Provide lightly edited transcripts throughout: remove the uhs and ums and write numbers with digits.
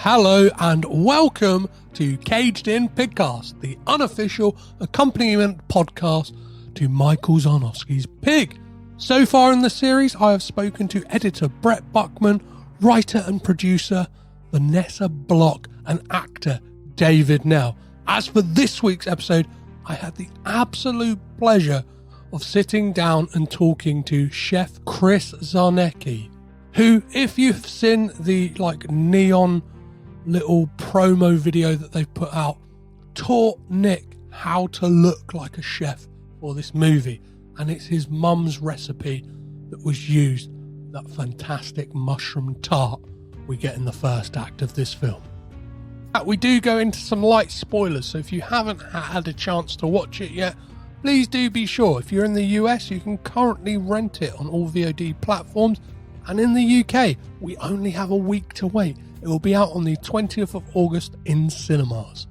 Hello and welcome to Caged In Pigcast, the unofficial accompaniment podcast to Michael Sarnoski's Pig. So far in the series, I have spoken to editor Brett Buckman, writer and producer Vanessa Block, and actor David Nell. As for this week's episode, I had the absolute pleasure of sitting down and talking to Chef Chris Czarnecki, who, if you've seen the neon little promo video that they've put out, taught Nick how to look like a chef for this movie, and it's his mum's recipe that was used, that fantastic mushroom tart we get in the first act of this film. We do go into some light spoilers, so if you haven't had a chance to watch it yet, please do be sure. If you're in the US, you can currently rent it on all VOD platforms, and in the UK, we only have a week to wait. It will be out on the 20th of August in cinemas.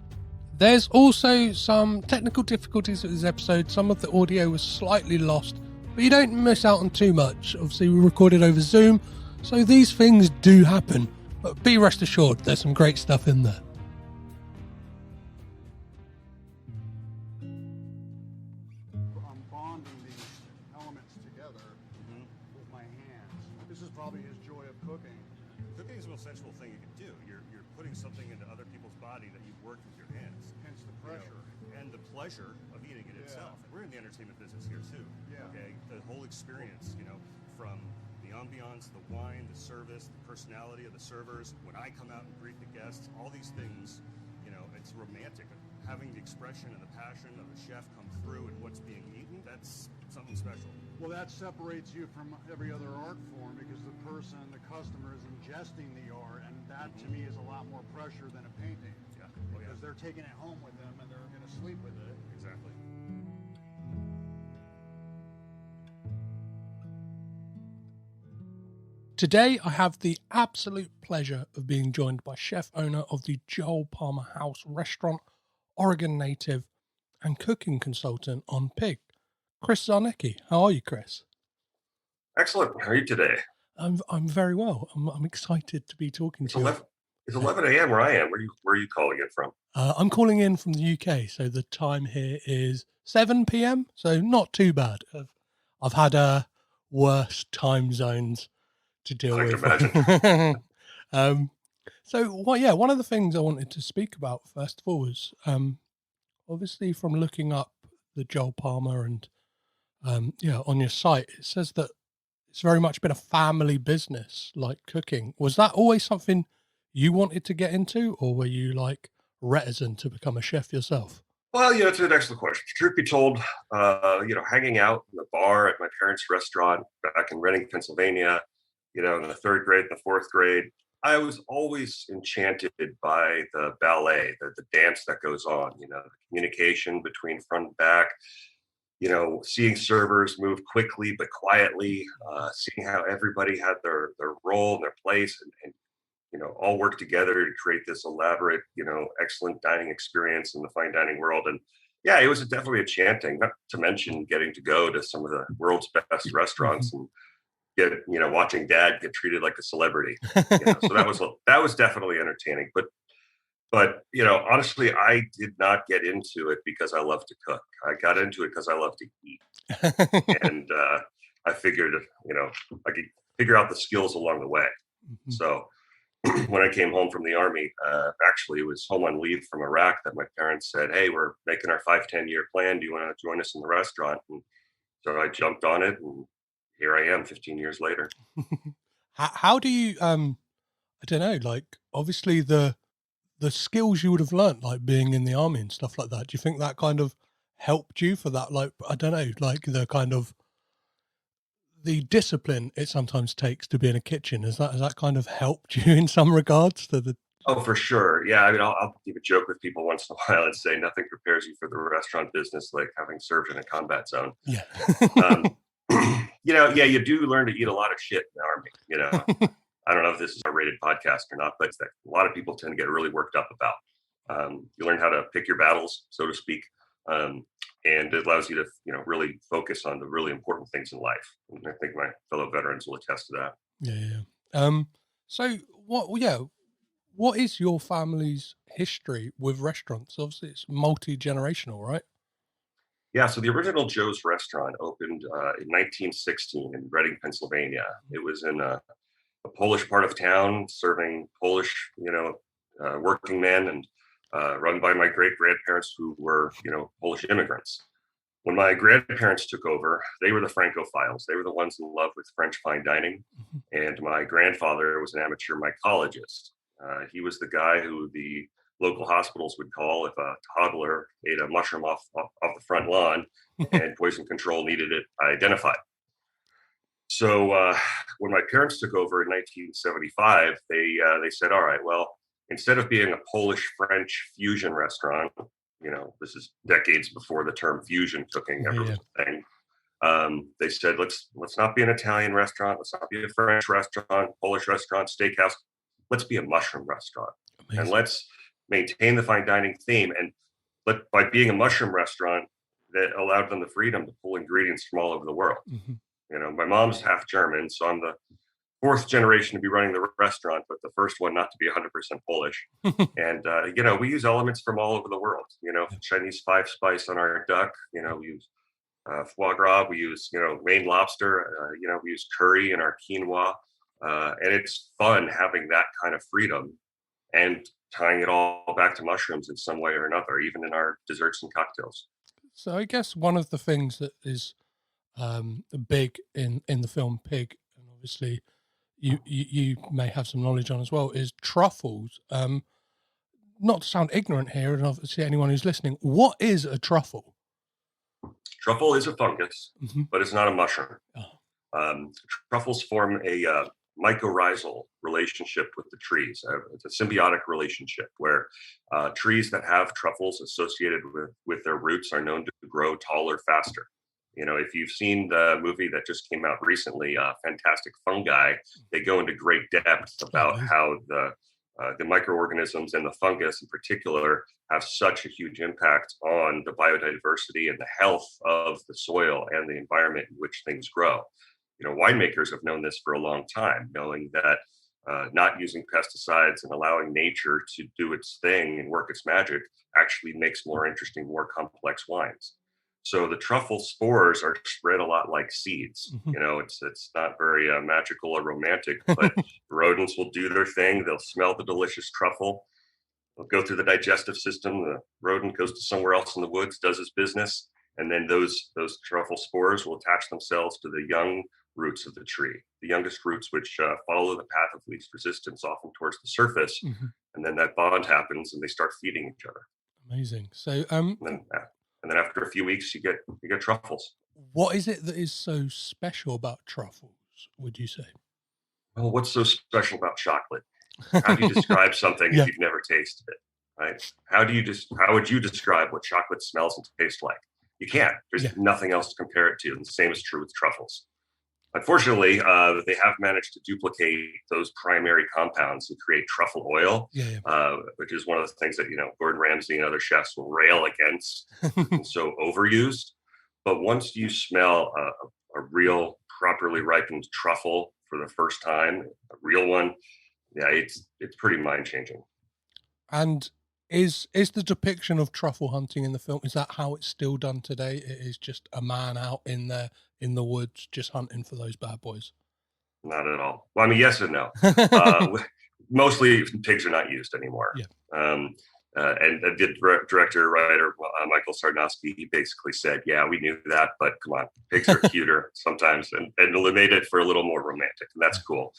There's also some technical difficulties with this episode. Some of the audio was slightly lost, but you don't miss out on too much. Obviously, we recorded over Zoom, so these things do happen. But be rest assured, there's some great stuff in there. I'm bonding these elements together with my hands. This is probably his joy of cooking. Cooking is the most sensual thing you can do. You're putting something into other people's body that you've worked with your hands. Hence the pressure. And the pleasure of eating it itself. And we're in the entertainment business here too. Yeah. Okay. The whole experience, from the ambiance, the wine, the service, the personality of the servers. When I come out and greet the guests, all these things, it's romantic. Having the expression and the passion of the chef come through and what's being eaten, that's something special. Well, that separates you from every other art form because the person, the customer is ingesting the art, and that to me is a lot more pressure than a painting. Yeah. Because they're taking it home with them and they're going to sleep with it. Exactly. Today, I have the absolute pleasure of being joined by chef owner of the Joel Palmer House restaurant, Oregon native, and cooking consultant on Pig, Chris Czarnecki. How are you, Chris? Excellent. How are you today? I'm very well. I'm excited to be talking to you. It's 11 a.m. where I am. Where are you calling it from? I'm calling in from the UK, so the time here is 7 p.m., so not too bad. I've had worse time zones to deal with. I can imagine. One of the things I wanted to speak about first of all was obviously from looking up the Joel Palmer and on your site, it says that it's very much been a family business, like cooking. Was that always something you wanted to get into, or were you reticent to become a chef yourself? Well, it's an excellent question. Truth be told, hanging out in the bar at my parents' restaurant back in Reading, Pennsylvania, in the third grade, the fourth grade, I was always enchanted by the ballet, the dance that goes on, the communication between front and back, seeing servers move quickly but quietly, seeing how everybody had their role and their place and all work together to create this elaborate, excellent dining experience in the fine dining world. And yeah, it was definitely enchanting, not to mention getting to go to some of the world's best restaurants and watching Dad get treated like a celebrity. So that was definitely entertaining. But honestly, I did not get into it because I love to cook. I got into it because I love to eat, and I figured I could figure out the skills along the way. Mm-hmm. So when I came home from the Army, actually it was home on leave from Iraq that my parents said, "Hey, we're making our 5-10 year plan. Do you want to join us in the restaurant?" And so I jumped on it, and here I am 15 years later. How do you, I don't know, obviously the skills you would have learnt, being in the Army and stuff like that, do you think that kind of helped you for that? I don't know, the kind of the discipline it sometimes takes to be in a kitchen, has that kind of helped you in some regards to the... Oh, for sure. Yeah. I mean, I'll even joke with people once in a while and say nothing prepares you for the restaurant business like having served in a combat zone. Yeah. You do learn to eat a lot of shit in the Army. I don't know if this is a rated podcast or not, but a lot of people tend to get really worked up about. You learn how to pick your battles, so to speak. And it allows you to, really focus on the really important things in life. And I think my fellow veterans will attest to that. Yeah. So what is your family's history with restaurants? Obviously, it's multi-generational, right? Yeah, so the original Joe's Restaurant opened in 1916 in Reading, Pennsylvania. It was in a Polish part of town, serving Polish, working men, and run by my great grandparents who were, Polish immigrants. When my grandparents took over, they were the Francophiles. They were the ones in love with French fine dining. And my grandfather was an amateur mycologist. He was the guy who the local hospitals would call if a toddler ate a mushroom off the front lawn and poison control needed it identified. So when my parents took over in 1975, they said, all right, well, instead of being a Polish-French fusion restaurant, this is decades before the term fusion cooking ever was a thing. They said, let's not be an Italian restaurant. Let's not be a French restaurant, Polish restaurant, steakhouse. Let's be a mushroom restaurant. Amazing. And let's maintain the fine dining theme. And by being a mushroom restaurant, that allowed them the freedom to pull ingredients from all over the world. My mom's half German, so I'm the fourth generation to be running the restaurant, but the first one not to be 100% Polish. And, we use elements from all over the world, Chinese 5-spice on our duck, we use foie gras, we use, Maine lobster, we use curry in our quinoa. And it's fun having that kind of freedom and tying it all back to mushrooms in some way or another, even in our desserts and cocktails. So I guess one of the things that is big in the film Pig, and obviously you may have some knowledge on as well, is truffles. Not to sound ignorant here, and obviously anyone who's listening, what is a truffle? Truffle is a fungus, but it's not a mushroom. Truffles form a mycorrhizal relationship with the trees. It's a symbiotic relationship where trees that have truffles associated with their roots are known to grow taller faster. If you've seen the movie that just came out recently, Fantastic Fungi, they go into great depth about how the microorganisms and the fungus in particular have such a huge impact on the biodiversity and the health of the soil and the environment in which things grow. Winemakers have known this for a long time, knowing that not using pesticides and allowing nature to do its thing and work its magic actually makes more interesting, more complex wines. So the truffle spores are spread a lot like seeds. It's not very magical or romantic, but rodents will do their thing. They'll smell the delicious truffle. They'll go through the digestive system. The rodent goes to somewhere else in the woods, does his business, and then those truffle spores will attach themselves to the young roots of the tree, the youngest roots, which follow the path of least resistance, often towards the surface, and then that bond happens, and they start feeding each other. Amazing. So, and then after a few weeks, you get truffles. What is it that is so special about truffles, would you say? Well, what's so special about chocolate? How do you describe something if you've never tasted it, right? How would you describe what chocolate smells and tastes like? You can't. There's nothing else to compare it to. And the same is true with truffles. Unfortunately, they have managed to duplicate those primary compounds and create truffle oil, which is one of the things that, Gordon Ramsay and other chefs will rail against. And so overused. But once you smell a real, properly ripened truffle for the first time, a real one, it's pretty mind-changing. And is the depiction of truffle hunting in the film, is that how it's still done today? It is just a man out in the woods just hunting for those bad boys? Not at all. Well, I mean, yes and no. Mostly pigs are not used anymore. And the director, writer, Michael Sarnoski, he basically said, we knew that, but come on, pigs are cuter sometimes, and made it for a little more romantic, and that's cool.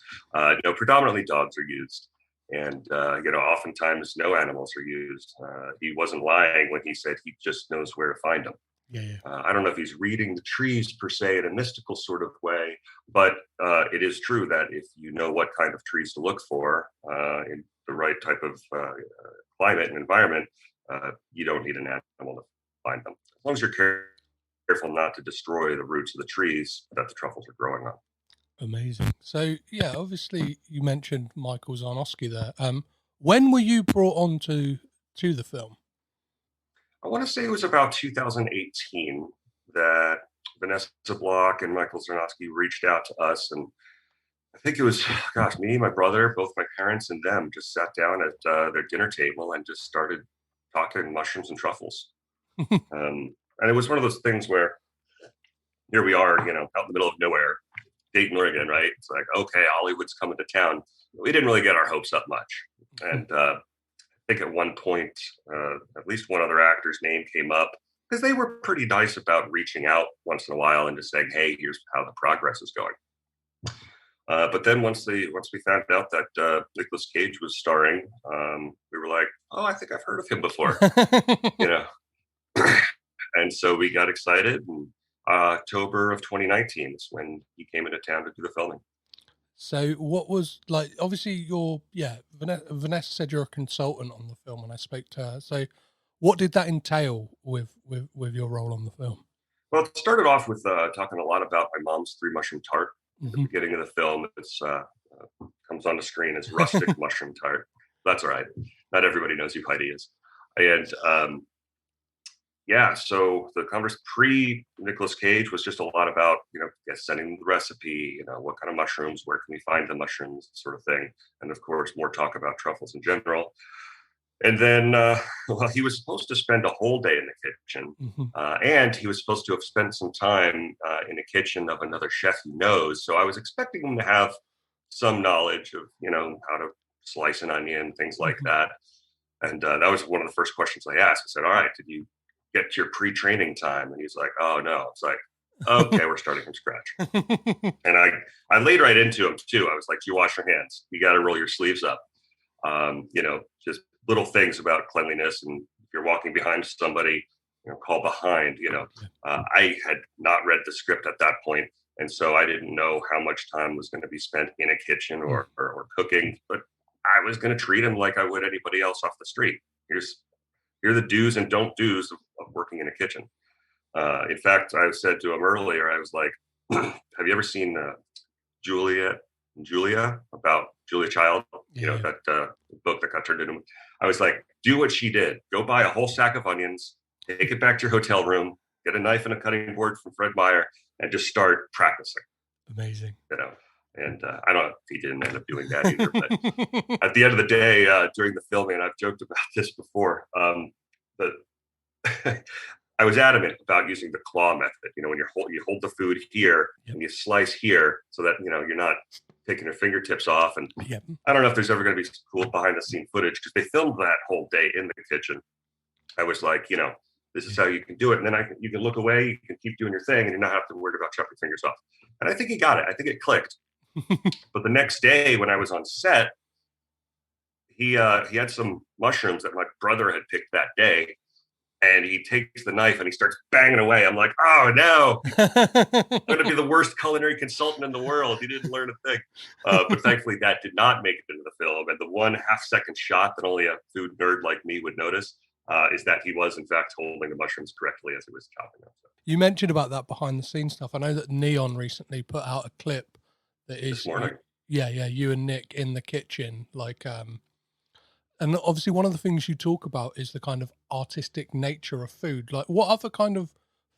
Predominantly dogs are used. And, oftentimes no animals are used. He wasn't lying when he said he just knows where to find them. I don't know if he's reading the trees per se in a mystical sort of way, but it is true that if you know what kind of trees to look for in the right type of climate and environment, you don't need an animal to find them. As long as you're careful not to destroy the roots of the trees that the truffles are growing on. Amazing. So, obviously you mentioned Michael Czarnecki there. When were you brought on to the film? I want to say it was about 2018 that Vanessa Block and Michael Sarnoski reached out to us, and I think it was, gosh, me, my brother, both my parents and them just sat down at their dinner table and just started talking mushrooms and truffles. And it was one of those things where here we are, out in the middle of nowhere, Dayton, Oregon, right? It's like, okay, Hollywood's coming to town. We didn't really get our hopes up much. And I think at one point, at least one other actor's name came up because they were pretty nice about reaching out once in a while and just saying, hey, here's how the progress is going. But then once we found out that Nicolas Cage was starring, we were like, oh, I think I've heard of him before, And so we got excited. And October of 2019 is when he came into town to do the filming. So what was like, obviously Vanessa said you're a consultant on the film when I spoke to her. So what did that entail with your role on the film? Well, it started off with talking a lot about my mom's 3 mushroom tart. At the beginning of the film, it's comes on the screen as rustic mushroom tart. That's all right. Not everybody knows who Heidi is. And so the conversation pre Nicolas Cage was just a lot about, sending the recipe, what kind of mushrooms, where can we find the mushrooms, sort of thing. And of course, more talk about truffles in general. And then, he was supposed to spend a whole day in the kitchen, and he was supposed to have spent some time in the kitchen of another chef he knows. So I was expecting him to have some knowledge of, how to slice an onion, things like that. And that was one of the first questions I asked. I said, all right, did you get your pre-training time? And he's like, oh, no. It's like, okay, we're starting from scratch. And I laid right into him, too. I was like, you wash your hands. You got to roll your sleeves up. Just little things about cleanliness, and if you're walking behind somebody, call behind. I had not read the script at that point, and so I didn't know how much time was going to be spent in a kitchen or cooking. But I was going to treat him like I would anybody else off the street. Here are the do's and don't do's of working in a kitchen. In fact, I said to him earlier, I was like, "Have you ever seen Julia about Julia Child? That book that got turned into." I was like, do what she did. Go buy a whole sack of onions, take it back to your hotel room, get a knife and a cutting board from Fred Meyer, and just start practicing. Amazing. And I don't know if he didn't end up doing that either. But at the end of the day, during the filming, and I've joked about this before, but I was adamant about using the claw method. When you hold the food here and you slice here, so that you're not taking your fingertips off. And I don't know if there's ever going to be cool behind the scene footage, because they filmed that whole day in the kitchen. I was like, this is how you can do it, and then you can look away, you can keep doing your thing, and you're not have to worry about chopping your fingers off. And I think he got it. I think it clicked. But the next day when I was on set, he had some mushrooms that my brother had picked that day. And he takes the knife and he starts banging away. I'm like, oh no, I'm going to be the worst culinary consultant in the world. He didn't learn a thing. But thankfully that did not make it into the film. And the 1/2-second shot that only a food nerd like me would notice is that he was in fact holding the mushrooms correctly as he was chopping them. You mentioned about that behind the scenes stuff. I know that Neon recently put out a clip that is, this morning. You and Nick in the kitchen, and obviously one of the things you talk about is the kind of artistic nature of food. Like, what other kind of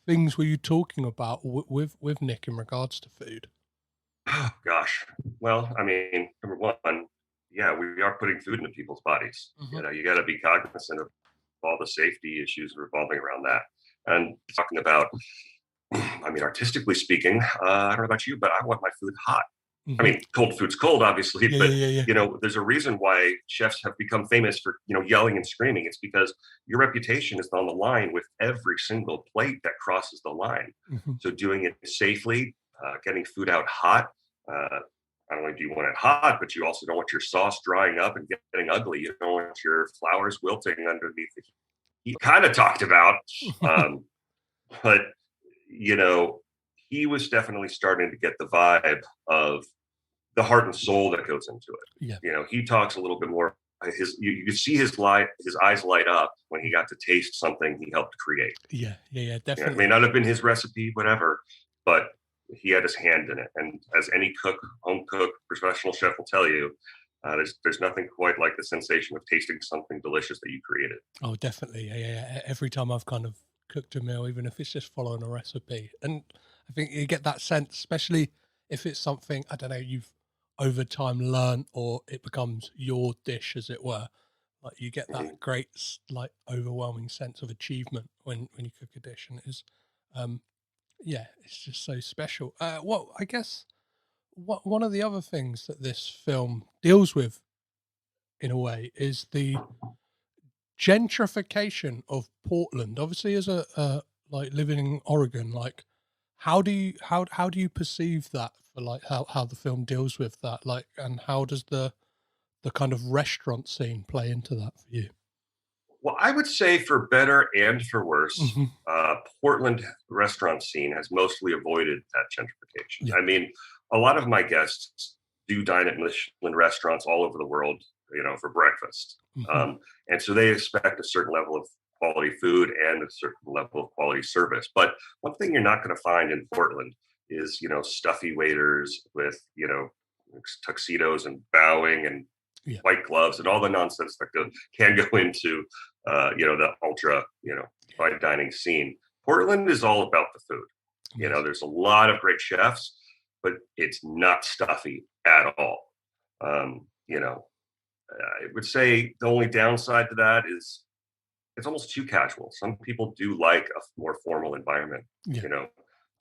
things were you talking about with Nick in regards to food? Oh, gosh. Well, I mean, number one, we are putting food into people's bodies. You got to be cognizant of all the safety issues revolving around that. And talking about, I mean, artistically speaking, I don't know about you, but I want my food hot. I mean, cold food's cold, obviously, but there's a reason why chefs have become famous for, yelling and screaming. It's because your reputation is on the line with every single plate that crosses the line. So doing it safely, getting food out hot. Not only do you want it hot, but you also don't want your sauce drying up and getting ugly. You don't want your flowers wilting underneath the heat. He kind of talked about, but he was definitely starting to get the vibe of the heart and soul that goes into it. He talks a little bit more. You could see his eyes light up when he got to taste something he helped create. Definitely. It may not have been his recipe, whatever, but he had his hand in it. And as any cook, home cook, professional chef will tell you, there's nothing quite like the sensation of tasting something delicious that you created. Oh, definitely. Every time I've kind of cooked a meal, even if it's just following a recipe, and I think you get that sense, especially if it's something, I don't know, you've over time learn, or it becomes your dish, as it were. Like you get that great, like overwhelming sense of achievement when you cook a dish, and it is, yeah, it's just so special. I guess one of the other things that this film deals with, in a way, is the gentrification of Portland. Obviously, as a like living in Oregon, like how do you perceive that, for like how the film deals with that, like, and how does the kind of restaurant scene play into that for you? Well, I would say for better and for worse, Hmm. Portland restaurant scene has mostly avoided that gentrification. Yeah. I mean, a lot of my guests do dine at Michelin restaurants all over the world, for breakfast. Hmm. And so they expect a certain level of quality food and a certain level of quality service. But one thing you're not going to find in Portland is, stuffy waiters with, tuxedos and bowing and Yeah. white gloves and all the nonsense that can go into the ultra fine dining scene. Portland is all about the food. There's a lot of great chefs, but it's not stuffy at all. I would say the only downside to that is it's almost too casual. Some people do like a more formal environment, Yeah.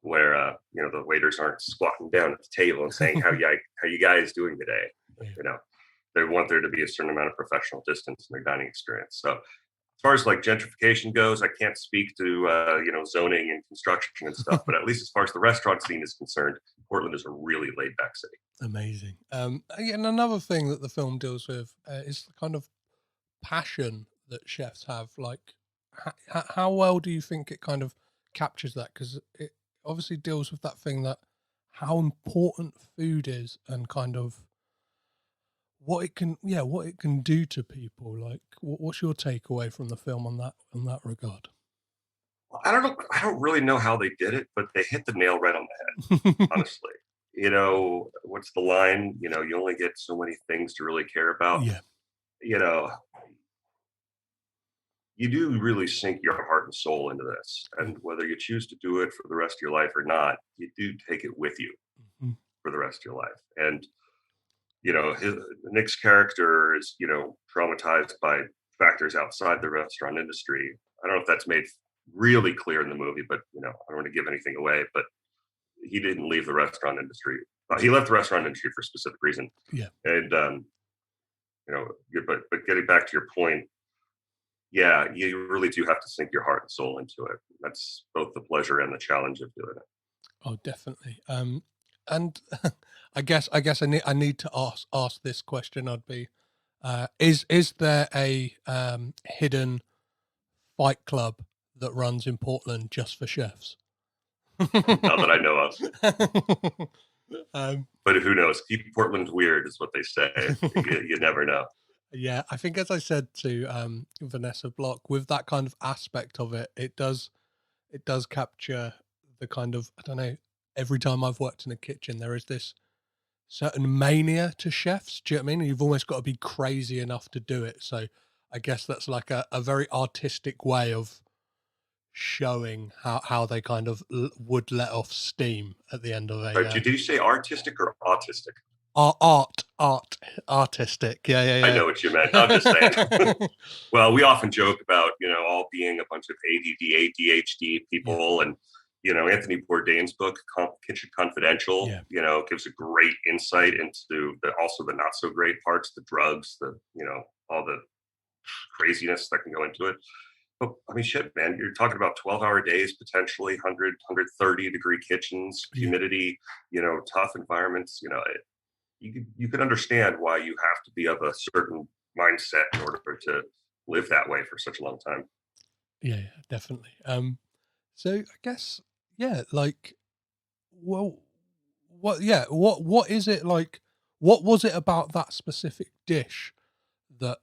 where the waiters aren't squatting down at the table and saying how you guys doing today. Yeah. They want there to be a certain amount of professional distance in their dining experience. So as far as like gentrification goes, I can't speak to zoning and construction and stuff, but at least as far as the restaurant scene is concerned, Portland is a really laid back city. Amazing. And another thing that the film deals with is the kind of passion that chefs have. Like, how well do you think it kind of captures that? Because it obviously deals with that thing, that how important food is, and kind of what it can do to people. Like, what's your takeaway from the film on that regard? Well, I don't know. I don't really know how they did it, but they hit the nail right on the head, honestly. What's the line? You only get so many things to really care about. Yeah. You know, you do really sink your heart and soul into this. And whether you choose to do it for the rest of your life or not, you do take it with you Mhm. for the rest of your life. And, Nick's character is, traumatized by factors outside the restaurant industry. I don't know if that's made really clear in the movie, but, I don't want to give anything away, but he didn't leave the restaurant industry. He left the restaurant industry for a specific reason. Yeah. And, but getting back to your point, yeah, you really do have to sink your heart and soul into it. That's both the pleasure and the challenge of doing it. Oh, definitely. And I guess I need to ask this question. I'd be, is there a hidden fight club that runs in Portland just for chefs? Not that I know of. um, But who knows? Keep Portland weird is what they say. You never know. Yeah, I think, as I said to Vanessa Block, with that kind of aspect of it, it does capture the kind of, I don't know, every time I've worked in a kitchen, there is this certain mania to chefs. Do you know what I mean? You've almost got to be crazy enough to do it. So I guess that's like a very artistic way of showing how they kind of would let off steam at the end of a Did you say artistic or autistic? artistic. Yeah. I know what you meant. I'm just saying. Well, we often joke about, all being a bunch of ADD, ADHD people. And, Anthony Bourdain's book, Kitchen Confidential, gives a great insight into also the not so great parts, the drugs, all the craziness that can go into it. But I mean, shit, man, you're talking about 12-hour days, potentially 100, 130-degree kitchens, humidity, tough environments. You could understand why you have to be of a certain mindset in order to live that way for such a long time. Yeah, definitely. So I guess, yeah, like, well, what is it like? What was it about that specific dish that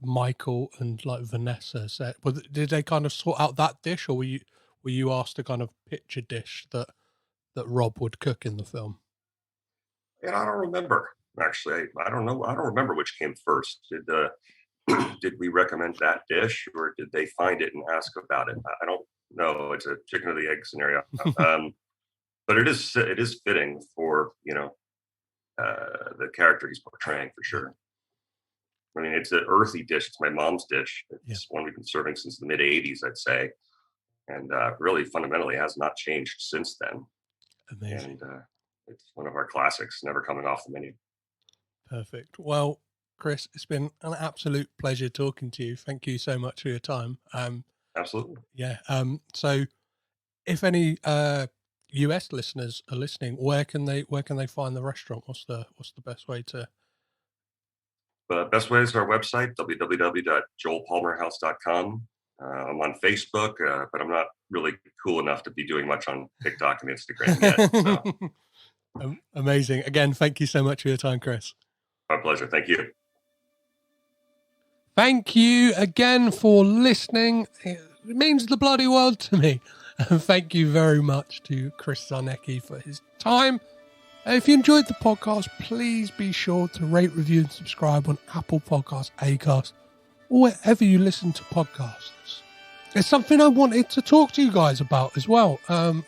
Michael and like Vanessa said? Did they kind of sort out that dish, or were you asked to kind of pitch a dish that Rob would cook in the film? And I don't remember, actually. I don't know. I don't remember which came first. Did we recommend that dish, or did they find it and ask about it? I don't know. It's a chicken or the egg scenario. But it is fitting for, the character he's portraying for sure. I mean, it's an earthy dish. It's my mom's dish. It's one we've been serving since the mid '80s, I'd say, and really fundamentally has not changed since then. Amazing. And it's one of our classics, never coming off the menu. Perfect. Well, Chris, it's been an absolute pleasure talking to you. Thank you so much for your time. Absolutely. Yeah. So if any US listeners are listening, where can they find the restaurant? What's the best way to? The best way is our website, www.joelpalmerhouse.com. I'm on Facebook, but I'm not really cool enough to be doing much on TikTok and Instagram yet. So. Amazing. Again, thank you so much for your time, Chris. My pleasure. Thank you. Thank you again for listening. It means the bloody world to me. And thank you very much to Chris Czarnecki for his time. If you enjoyed the podcast, please be sure to rate, review, and subscribe on Apple Podcasts, Acast, or wherever you listen to podcasts. It's something I wanted to talk to you guys about as well.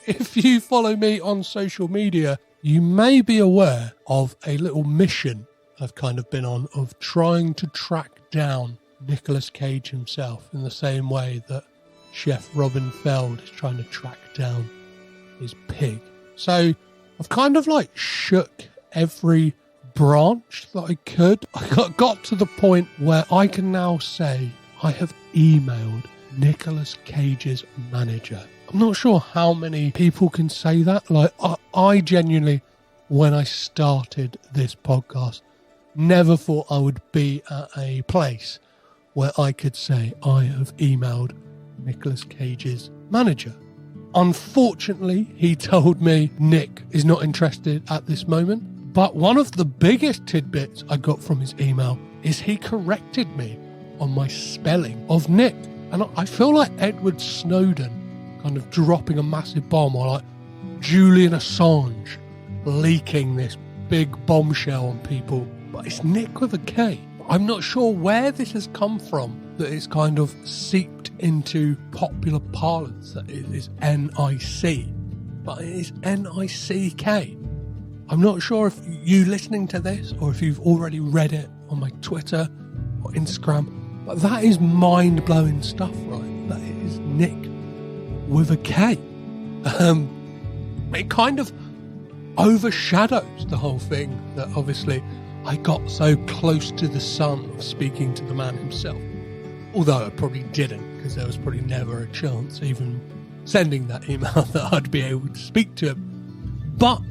If you follow me on social media, you may be aware of a little mission I've kind of been on of trying to track down Nicolas Cage himself in the same way that Chef Robin Feld is trying to track down his pig. So I've kind of like shook every branch that I could. I got to the point where I can now say I have emailed Nicolas Cage's manager. I'm not sure how many people can say that. Like I genuinely, when I started this podcast, never thought I would be at a place where I could say I have emailed Nicolas Cage's manager. Unfortunately, he told me Nick is not interested at this moment. But one of the biggest tidbits I got from his email is he corrected me on my spelling of Nick. And I feel like Edward Snowden kind of dropping a massive bomb, or like Julian Assange leaking this big bombshell on people. But it's Nick with a K. I'm not sure where this has come from, that it's kind of seeped into popular parlance that it is N-I-C, but it is N-I-C-K. I'm not sure if you listening to this or if you've already read it on my Twitter or Instagram, but that is mind-blowing stuff, right? That it is Nick with a K. It kind of overshadows the whole thing that obviously I got so close to the sun of speaking to the man himself. Although I probably didn't, because there was probably never a chance even sending that email that I'd be able to speak to him. But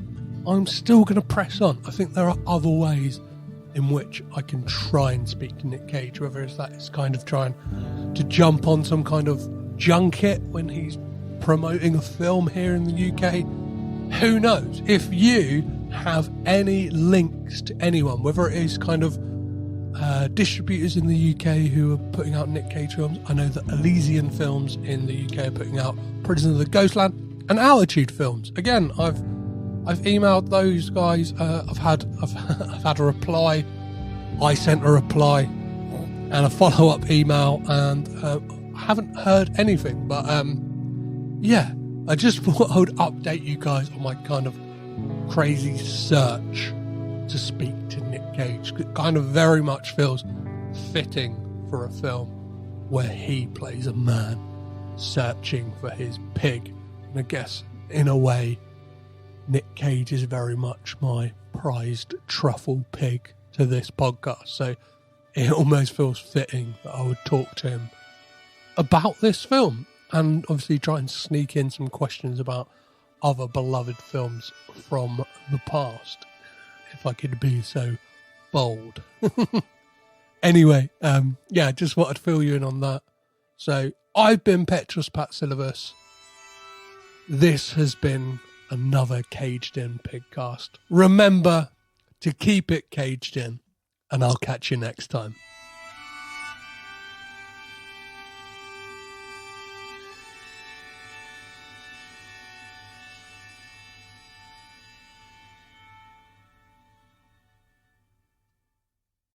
I'm still going to press on. I think there are other ways in which I can try and speak to Nick Cage, whether it's that it's kind of trying to jump on some kind of junket when he's promoting a film here in the UK. Who knows? If you have any links to anyone, whether it is kind of distributors in the UK who are putting out Nick Cage films. I know that Elysian Films in the UK are putting out Prison of the Ghostland and Altitude Films. Again, I've emailed those guys. I've had a reply. I sent a reply and a follow-up email, and I haven't heard anything. But yeah, I just thought I would update you guys on my kind of crazy search to speak to Nick Cage. It kind of very much feels fitting for a film where he plays a man searching for his pig. And I guess, in a way, Nick Cage is very much my prized truffle pig to this podcast. So it almost feels fitting that I would talk to him about this film and obviously try and sneak in some questions about other beloved films from the past, if I could be so bold. Anyway, yeah, just wanted to fill you in on that. So I've been Petrus Patsilivus. This has been another Caged In Pigcast. Remember to keep it caged in, and I'll catch you next time.